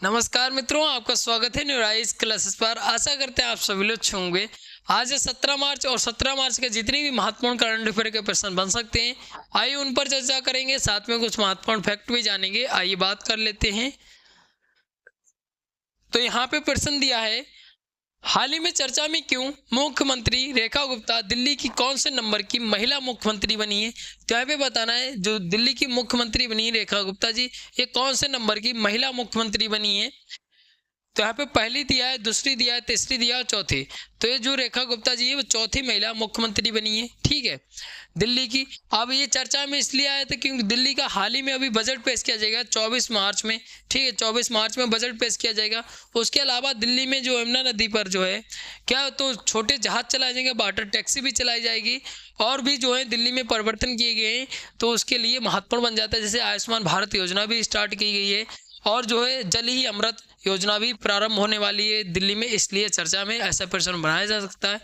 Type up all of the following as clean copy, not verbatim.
नमस्कार मित्रों, आपका स्वागत है न्यूराइज क्लासेस पर। आशा करते हैं आप सभी लोग अच्छे होंगे। आज है 17 मार्च और 17 मार्च के जितने भी महत्वपूर्ण करंट अफेयर के प्रश्न बन सकते हैं, आइए उन पर चर्चा करेंगे। साथ में कुछ महत्वपूर्ण फैक्ट भी जानेंगे। आइए बात कर लेते हैं। तो यहाँ पे प्रश्न दिया है, हाल ही में चर्चा में क्यों मुख्यमंत्री रेखा गुप्ता दिल्ली की कौन से नंबर की महिला मुख्यमंत्री बनी है। तो यहाँ पे बताना है, जो दिल्ली की मुख्यमंत्री बनी है रेखा गुप्ता जी, ये कौन से नंबर की महिला मुख्यमंत्री बनी है। तो यहाँ पे पहली दिया है, दूसरी दिया है, तीसरी दिया है, चौथी। तो ये जो रेखा गुप्ता जी है वो चौथी महिला मुख्यमंत्री बनी है, ठीक है, दिल्ली की। अब ये चर्चा में इसलिए आया था क्योंकि दिल्ली का हाल ही में अभी बजट पेश किया जाएगा 24 मार्च में, ठीक है, 24 मार्च में बजट पेश किया जाएगा। उसके अलावा दिल्ली में जो यमुना नदी पर जो है क्या तो छोटे जहाज चलाए जाएंगे, वाटर टैक्सी भी चलाई जाएगी, और भी जो है दिल्ली में परिवर्तन किए गए हैं, तो उसके लिए महत्वपूर्ण बन जाता है। जैसे आयुष्मान भारत योजना भी स्टार्ट की गई है, और जो है जल ही अमृत योजना भी प्रारंभ होने वाली है दिल्ली में, इसलिए चर्चा में ऐसा प्रश्न बनाया जा सकता है।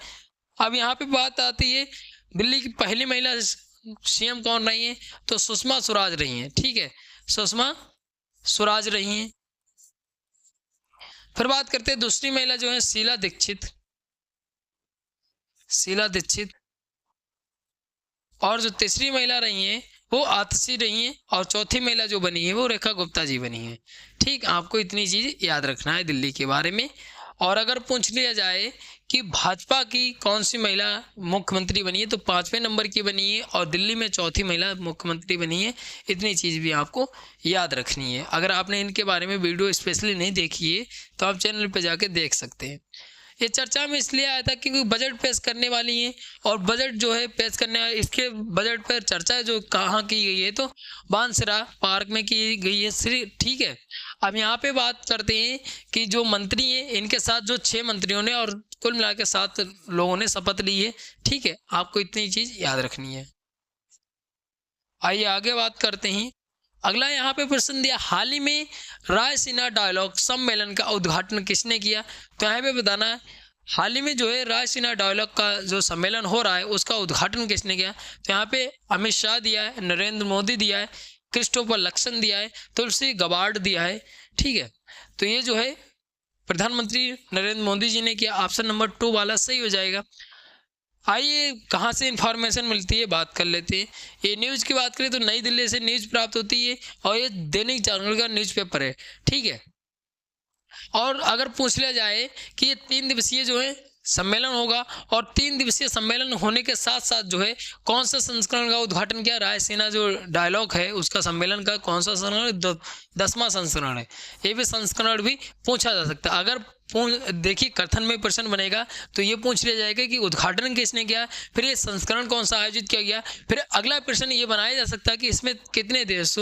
अब यहाँ पे बात आती है, दिल्ली की पहली महिला सीएम कौन रही है। तो सुषमा स्वराज रही हैं, ठीक है, सुषमा स्वराज रही हैं। फिर बात करते हैं दूसरी महिला जो है शीला दीक्षित, शीला दीक्षित। और जो तीसरी महिला रही हैं वो आतिशी रही हैं, और चौथी महिला जो बनी है वो रेखा गुप्ता जी बनी है। ठीक, आपको इतनी चीज याद रखना है दिल्ली के बारे में। और अगर पूछ लिया जाए कि भाजपा की कौन सी महिला मुख्यमंत्री बनी है, तो 5वें नंबर की बनी है, और दिल्ली में चौथी महिला मुख्यमंत्री बनी है। इतनी चीज भी आपको याद रखनी है। अगर आपने इनके बारे में वीडियो स्पेशली नहीं देखी है तो आप चैनल पर जाके देख सकते हैं। ये चर्चा में इसलिए आया था क्योंकि बजट पेश करने वाली है, और बजट जो है पेश करने वाले, इसके बजट पर चर्चा जो कहाँ की गई है, तो बांसरा पार्क में की गई है, ठीक है। अब यहाँ पे बात करते हैं कि जो मंत्री हैं इनके साथ जो 6 मंत्रियों ने और कुल मिला के 7 लोगों ने शपथ ली है, ठीक है, आपको इतनी चीज याद रखनी है। आइए आगे बात करते हैं। अगला यहाँ पे प्रश्न दिया, हाल ही में रायसीना डायलॉग सम्मेलन का उद्घाटन किसने किया। तो यहाँ पे बताना है, हाल ही में जो है रायसीना डायलॉग का जो सम्मेलन हो रहा है उसका उद्घाटन किसने किया। तो यहाँ पे अमित शाह दिया है, नरेंद्र मोदी दिया है, क्रिस्टोफर लक्सन दिया है, तुलसी गबार्ड दिया है, ठीक है। तो ये जो है प्रधानमंत्री नरेंद्र मोदी जी ने किया। ऑप्शन नंबर 2 वाला सही हो जाएगा। आइए कहाँ से इंफॉर्मेशन मिलती है बात कर लेते हैं। ये न्यूज़ की बात करें तो नई दिल्ली से न्यूज़ प्राप्त होती है, और ये दैनिक जागरण का न्यूज़पेपर है, ठीक है। और अगर पूछ लिया जाए कि ये 3 दिवसीय जो है सम्मेलन होगा, और 3 दिवसीय सम्मेलन होने के साथ साथ जो है कौन सा संस्करण का उद्घाटन किया, रायसीना जो डायलॉग है उसका सम्मेलन का कौन सा संस्करण, 10वां संस्करण है। ये भी संस्करण भी पूछा जा सकता है। अगर देखिए कथन में प्रश्न बनेगा तो ये पूछ लिया जाएगा कि उद्घाटन किसने किया, फिर ये संस्करण कौन सा आयोजित किया गया, फिर अगला प्रश्न ये बनाया जा सकता है कि इसमें कितने देश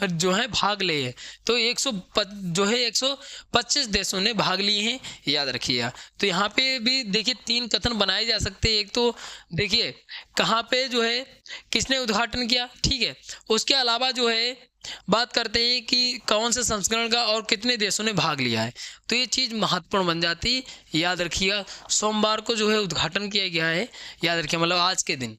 जो है भाग लिए हैं। तो 125 देशों ने भाग लिए हैं, याद रखिएगा। तो यहाँ पे भी देखिए 3 कथन बनाए जा सकते हैं। एक तो देखिए कहाँ पे जो है किसने उद्घाटन किया, ठीक है। उसके अलावा जो है बात करते हैं कि कौन से संस्करण का और कितने देशों ने भाग लिया है। तो ये चीज़ महत्वपूर्ण बन जाती है, याद रखिएगा। सोमवार को जो है उद्घाटन किया गया है, याद रखिए, मतलब आज के दिन।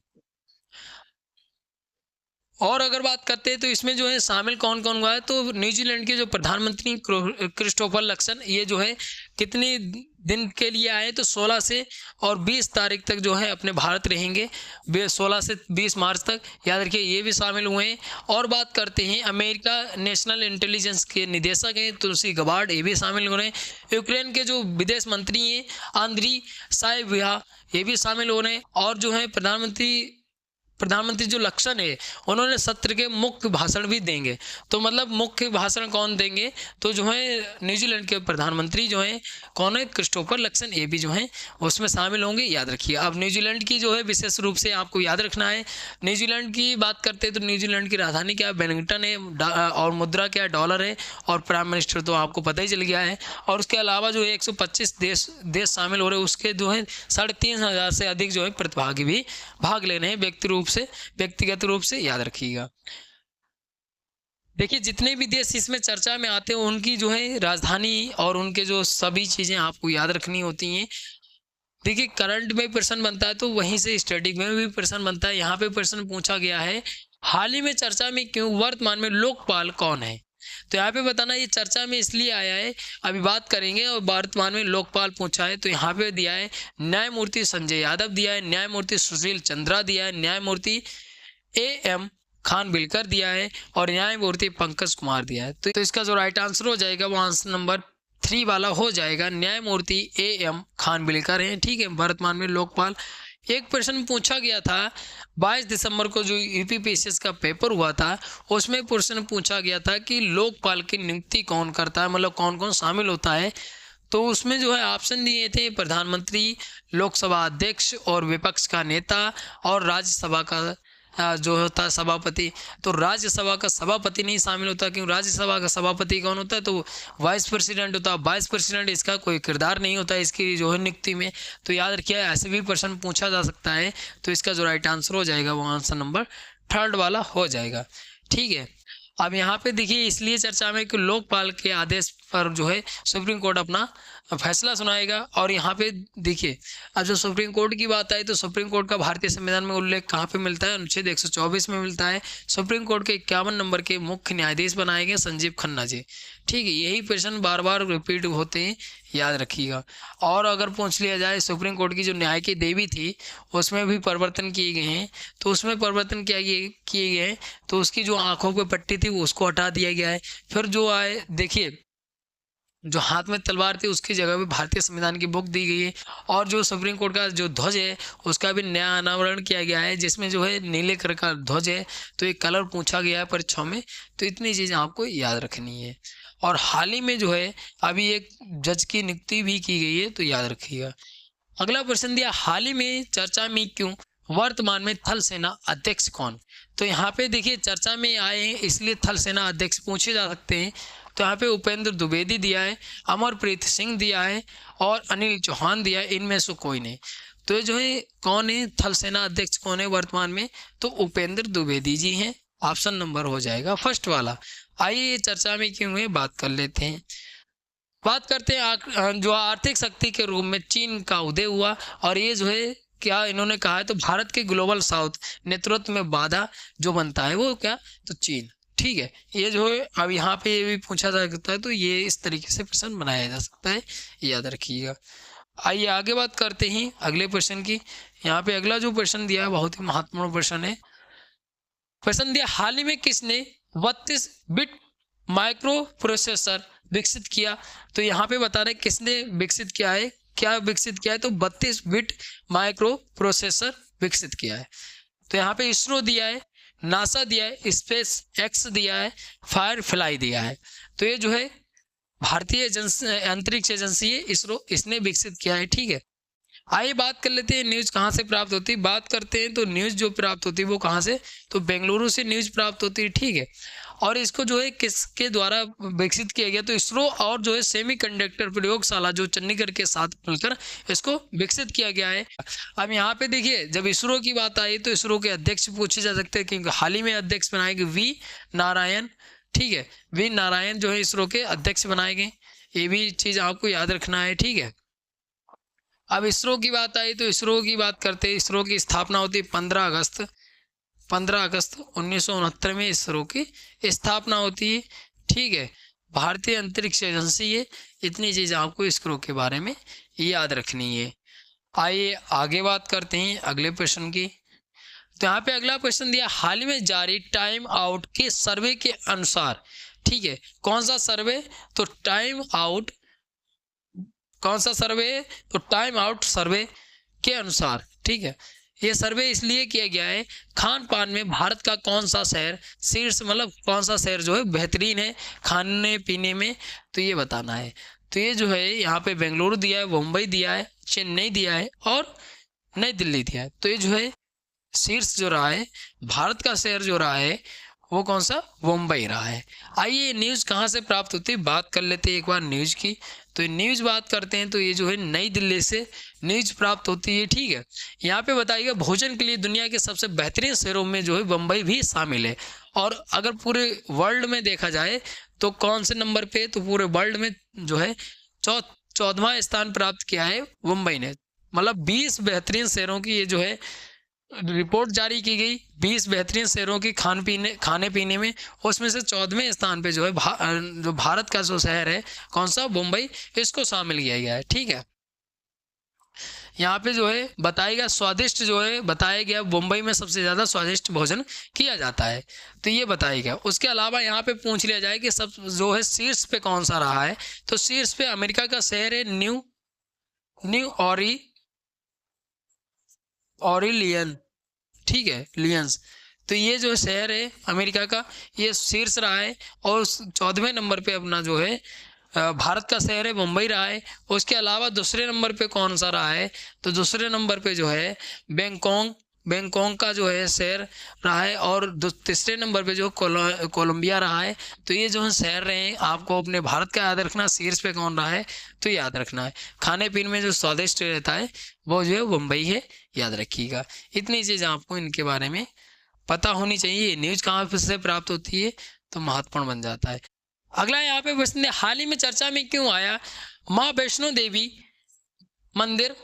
और अगर बात करते हैं तो इसमें जो है शामिल कौन कौन हुआ है, तो न्यूजीलैंड के जो प्रधानमंत्री क्रिस्टोफर लक्सन, ये जो है कितने दिन के लिए आए, तो 16 से और 20 तारीख तक जो है अपने भारत रहेंगे, 16 से 20 मार्च तक, याद रखिए, ये भी शामिल हुए हैं। और बात करते हैं अमेरिका नेशनल इंटेलिजेंस के निदेशक हैं तुलसी गबार्ड, ये भी शामिल हो रहे हैं। यूक्रेन के जो विदेश मंत्री हैं आंद्री साइबिहा, ये भी शामिल हो रहे हैं। और जो है प्रधानमंत्री जो लक्ष्मण है उन्होंने सत्र के मुख्य भाषण भी देंगे। तो मतलब मुख्य भाषण कौन देंगे, तो जो है न्यूजीलैंड के प्रधानमंत्री जो हैं कौन है, क्रिस्टोफर लक्सन, ये भी जो हैं उसमें शामिल होंगे, याद रखिए। अब न्यूजीलैंड की जो है विशेष रूप से आपको याद रखना है। न्यूजीलैंड की बात करते हैं तो न्यूजीलैंड की राजधानी क्या है, वेलिंगटन है, और मुद्रा क्या है, डॉलर है, और प्राइम मिनिस्टर तो आपको पता ही चल गया है। और उसके अलावा जो है 125 देश शामिल हो रहे हैं, उसके जो है 3,500 से अधिक जो है प्रतिभागी भी भाग ले रहे हैं व्यक्तिगत रूप से, याद रखिएगा। देखिए जितने भी देश इसमें चर्चा में आते हैं उनकी जो है राजधानी और उनके जो सभी चीजें आपको याद रखनी होती हैं। देखिए करंट में प्रश्न बनता है तो वहीं से स्टडी में भी प्रश्न बनता है। यहाँ पे प्रश्न पूछा गया है, हाल ही में चर्चा में क्यों वर्तमान में लोकपाल कौन है। तो यहाँ पे बताना ये चर्चा में इसलिए आया है, अभी बात करेंगे। और वर्तमान में लोकपाल पूछा है तो यहाँ पे दिया है न्यायमूर्ति संजय यादव दिया है, न्यायमूर्ति सुशील चंद्रा दिया है, न्यायमूर्ति AM खानविलकर दिया है और न्यायमूर्ति पंकज कुमार दिया है। तो इसका जो राइट आंसर हो जाएगा वो आंसर नंबर 3 वाला हो जाएगा, न्यायमूर्ति AM खानविलकर हैं। ठीक है, वर्तमान में लोकपाल। एक प्रश्न पूछा गया था 22 दिसंबर को जो UPPSS का पेपर हुआ था, उसमें प्रश्न पूछा गया था कि लोकपाल की नियुक्ति कौन करता है, मतलब कौन कौन शामिल होता है। तो उसमें जो है ऑप्शन दिए थे प्रधानमंत्री, लोकसभा अध्यक्ष और विपक्ष का नेता और राज्यसभा का जो होता है सभापति। तो राज्यसभा का सभापति नहीं शामिल होता, क्योंकि राज्यसभा का सभापति कौन होता है, तो वाइस प्रेसिडेंट होता है। वाइस प्रेसिडेंट इसका कोई किरदार नहीं होता इसकी जो है नियुक्ति में। तो याद रखिए ऐसे भी प्रश्न पूछा जा सकता है। तो इसका जो राइट आंसर हो जाएगा वो आंसर नंबर 3 वाला हो जाएगा। ठीक है, अब यहाँ पे देखिए इसलिए चर्चा में कि लोकपाल के आदेश पर जो है सुप्रीम कोर्ट अपना फैसला सुनाएगा। और यहाँ पे देखिए अब जो सुप्रीम कोर्ट की बात आई तो सुप्रीम कोर्ट का भारतीय संविधान में उल्लेख कहाँ पे मिलता है, अनुच्छेद 124 में मिलता है। सुप्रीम कोर्ट के 51 नंबर के मुख्य न्यायाधीश बनाए गए संजीव खन्ना जी। ठीक है, यही प्रश्न बार बार रिपीट होते हैं, याद रखिएगा। और अगर पूछ लिया जाए सुप्रीम कोर्ट की जो न्याय की देवी थी उसमें भी परिवर्तन किए गए हैं, तो उसमें परिवर्तन किए गए हैं तो उसकी जो आंखों पे पट्टी थी वो उसको हटा दिया गया है। फिर जो आए देखिए जो हाथ में तलवार थी उसकी जगह पे भारतीय संविधान की बुक दी गई है। और जो सुप्रीम कोर्ट का जो ध्वज है उसका भी नया अनावरण किया गया है, जिसमें जो है नीले कलर का ध्वज है। तो एक कलर पूछा गया है परीक्षाओं में, तो इतनी चीज़ें आपको याद रखनी है। और हाल ही में जो है अभी एक जज की नियुक्ति भी की गई है, तो याद रखिएगा। अगला प्रश्न दिया हाल ही में चर्चा में क्यों, वर्तमान में थल सेना अध्यक्ष कौन। तो यहाँ पे देखिए चर्चा में आए हैं इसलिए थल सेना अध्यक्ष पूछे जा सकते हैं। तो यहाँ पे उपेंद्र द्विवेदी दिया है, अमरप्रीत सिंह दिया है और अनिल चौहान दिया है, इनमें से कोई नहीं। तो ये जो है कौन है थल सेना अध्यक्ष कौन है वर्तमान में, तो उपेंद्र द्विवेदी जी हैं। ऑप्शन नंबर हो जाएगा फर्स्ट वाला। आइए ये चर्चा में क्यों है बात कर लेते हैं। बात करते हैं जो आर्थिक शक्ति के रूप में चीन का उदय हुआ। और ये जो है क्या इन्होंने कहा है, तो भारत के ग्लोबल साउथ नेतृत्व में बाधा जो बनता है वो क्या, तो चीन। ठीक है, ये जो है अब यहाँ पे ये भी पूछा जा सकता है, तो ये इस तरीके से प्रश्न बनाया जा सकता है, याद रखिएगा। आइए आगे बात करते हैं अगले प्रश्न की। यहाँ पे अगला जो प्रश्न दिया है बहुत ही महत्वपूर्ण प्रश्न है। प्रश्न दिया हाल ही में किसने 32 बिट माइक्रो प्रोसेसर विकसित किया। तो यहाँ पे बता रहे किसने विकसित किया है, क्या विकसित किया है, तो 32 बिट माइक्रो प्रोसेसर विकसित किया है। तो यहाँ पे इसरो दिया है, नासा दिया है, स्पेस एक्स दिया है, फायरफ्लाई दिया है। तो ये जो है भारतीय अंतरिक्ष एजेंसी है इसरो, इसने विकसित किया है। ठीक है, आइए बात कर लेते हैं न्यूज़ कहाँ से प्राप्त होती है। बात करते हैं तो न्यूज़ जो प्राप्त होती है वो कहाँ से, तो बेंगलुरु से न्यूज़ प्राप्त होती है। ठीक है, और इसको जो है किसके द्वारा विकसित किया गया, तो इसरो और जो है सेमीकंडक्टर प्रयोगशाला जो चंडीगढ़ के साथ मिलकर इसको विकसित किया गया है। अब यहाँ पे देखिए जब इसरो की बात आई तो इसरो के अध्यक्ष पूछे जा सकते हैं, क्योंकि हाल ही में अध्यक्ष बनाए गए वी नारायण। ठीक है, वी नारायण जो है इसरो के अध्यक्ष बनाए गए, ये भी चीज़ आपको याद रखना है। ठीक है, अब इसरो की बात आई तो इसरो की बात करते हैं। इसरो की स्थापना होती है 15 अगस्त 1969 में इसरो की स्थापना होती है। ठीक है, भारतीय अंतरिक्ष एजेंसी है। इतनी चीज़ आपको इसरो के बारे में याद रखनी है। आइए आगे बात करते हैं अगले प्रश्न की। तो यहाँ पे अगला प्रश्न दिया हाल ही में जारी टाइम आउट के सर्वे के अनुसार। ठीक है, कौन सा सर्वे, तो टाइम आउट, कौन सा सर्वे, तो टाइम आउट सर्वे के अनुसार। ठीक है, ये सर्वे इसलिए किया गया है खान पान में भारत का कौन सा शहर शीर्ष, मतलब कौन सा शहर जो है बेहतरीन है खाने पीने में, तो ये बताना है। तो ये जो है यहाँ पे बेंगलुरु दिया है, मुंबई दिया है, चेन्नई दिया है और नई दिल्ली दिया है। तो ये जो है शीर्ष जो रहा है भारत का शहर जो रहा है वो कौन सा, मुंबई रहा है। आइए न्यूज़ कहाँ से प्राप्त होती है बात कर लेते हैं एक बार न्यूज़ की। तो न्यूज़ बात करते हैं तो ये जो है नई दिल्ली से न्यूज़ प्राप्त होती है। ठीक है, यहाँ पे बताइएगा भोजन के लिए दुनिया के सबसे बेहतरीन शहरों में जो है मुंबई भी शामिल है। और अगर पूरे वर्ल्ड में देखा जाए तो कौन से नंबर पे, तो पूरे वर्ल्ड में जो है 14वां स्थान प्राप्त किया है मुंबई ने। मतलब 20 बेहतरीन शहरों की ये जो है रिपोर्ट जारी की गई 20 बेहतरीन शहरों की खाने पीने में, उसमें से 14वें स्थान पे जो है जो भारत का जो शहर है कौन सा, मुंबई, इसको शामिल किया गया है। ठीक है, यहाँ पे जो है बताएगा स्वादिष्ट जो है बताया गया मुंबई में सबसे ज़्यादा स्वादिष्ट भोजन किया जाता है, तो ये बताया गया। उसके अलावा यहाँ पे पूछ लिया जाए कि सब जो है शीर्ष पे कौन सा रहा है, तो शीर्ष पे अमेरिका का शहर है न्यू ऑरिलियन। ठीक है, लियंस, तो ये जो शहर है अमेरिका का, ये शीर्ष रहा है। और 14वें नंबर पे अपना जो है भारत का शहर है मुंबई रहा है। उसके अलावा दूसरे नंबर पे कौन सा रहा है, तो दूसरे नंबर पे जो है बैंकॉक का जो है शहर रहा है। और तीसरे नंबर पे जो कोलंबिया रहा है। तो ये जो है शहर रहे हैं, आपको अपने भारत का याद रखना, शीर्ष पे कौन रहा है तो याद रखना है। खाने पीने में जो स्वादिष्ट रहता है वो जो है मुंबई है, याद रखिएगा। इतनी चीज़ आपको इनके बारे में पता होनी चाहिए। न्यूज़ कहाँ से प्राप्त होती है तो महत्वपूर्ण बन जाता है। अगला यहाँ पे प्रश्न है, हाल ही में चर्चा में क्यों आया माँ वैष्णो देवी मंदिर।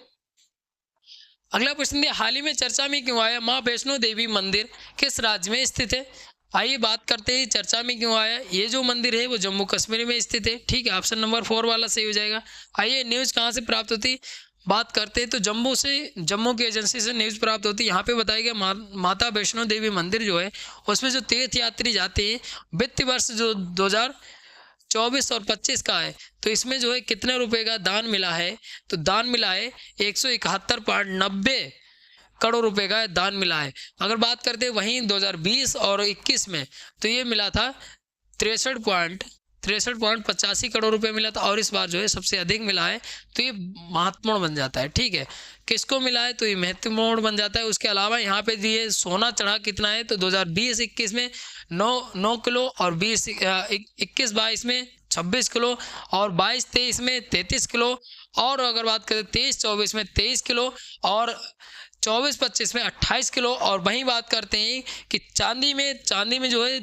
अगला प्रश्न है, हाल ही में चर्चा में क्यों आया माँ वैष्णो देवी मंदिर किस राज्य में स्थित है। आइए बात करते हैं चर्चा में क्यों आया। ये जो मंदिर है वो जम्मू कश्मीर में स्थित है। ठीक है, ऑप्शन नंबर 4 वाला सही हो जाएगा। आइए न्यूज़ कहाँ से प्राप्त होती बात करते हैं, तो जम्मू की एजेंसी से न्यूज़ प्राप्त होती है। यहाँ पे बताया गया माता वैष्णो देवी मंदिर जो है उसमें जो तीर्थ यात्री जाते हैं, वित्तीय वर्ष जो 2024 और 25 का है, तो इसमें जो है कितने रुपए का दान मिला है, तो दान मिला है 171.90 करोड़ रुपए का दान मिला है। अगर बात करते हैं वहीं 2020 और 21 में, तो ये मिला था 63.85 करोड़ रुपए मिला था। और इस बार जो है सबसे अधिक मिला है, तो ये महत्वपूर्ण बन जाता है। ठीक है, किसको मिला है तो ये महत्वपूर्ण बन जाता है। उसके अलावा यहाँ पे दिए सोना चढ़ा कितना है, तो 2020-21 में 9 किलो, और 21-22 में 26 किलो, और 22-23 में 33 किलो, और अगर बात करें 23-24 में 23 किलो, और 24-25 में 28 किलो। और वहीं बात करते हैं कि चांदी में जो है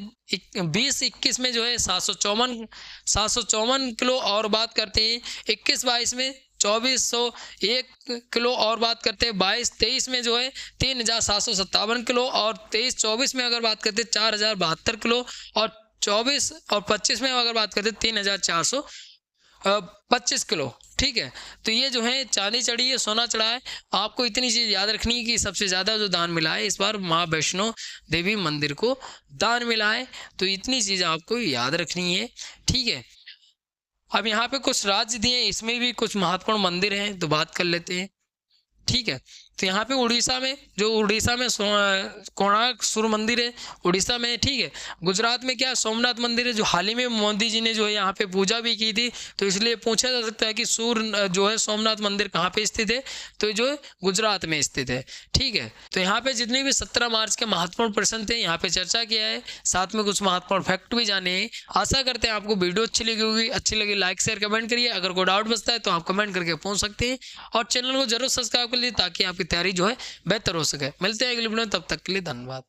20-21 में जो है 754 किलो, और बात करते हैं 21-22 में 2401 किलो, और बात करते हैं 22-23 में जो है 3757 किलो, और 23-24 में अगर बात करते हैं 4072 किलो, और 24 और 25 में अगर बात करते हैं 3425 किलो। ठीक है, तो ये जो है चांदी चढ़ी है, सोना चढ़ा है। आपको इतनी चीज़ याद रखनी है कि सबसे ज़्यादा जो दान मिला है इस बार माँ वैष्णो देवी मंदिर को दान मिला है, तो इतनी चीज़ आपको याद रखनी है। ठीक है, अब यहाँ पे कुछ राज्य दिए, इसमें भी कुछ महत्वपूर्ण मंदिर हैं, तो बात कर लेते हैं। ठीक है, तो यहाँ पे उड़ीसा में कोणार्क सूर्य मंदिर है, उड़ीसा में। ठीक है, गुजरात में क्या सोमनाथ मंदिर है, जो हाल ही में मोदी जी ने जो है यहाँ पे पूजा भी की थी, तो इसलिए पूछा जा सकता है कि सूर्य जो है सोमनाथ मंदिर कहाँ पे स्थित है, तो जो है गुजरात में स्थित है। ठीक है, तो यहाँ पे जितने भी 17 मार्च के महत्वपूर्ण प्रश्न थे यहाँ पे चर्चा किया है, साथ में कुछ महत्वपूर्ण फैक्ट भी जाने हैं। आशा करते हैं आपको वीडियो अच्छी लगी होगी। अच्छी लगी लाइक शेयर कमेंट करिए। अगर कोई डाउट बचता है तो आप कमेंट करके पूछ सकते हैं, और चैनल को जरूर सब्सक्राइब कर लीजिए ताकि आपकी तैयारी जो है बेहतर हो सके। मिलते हैं अगली वीडियो में, तब तक के लिए धन्यवाद।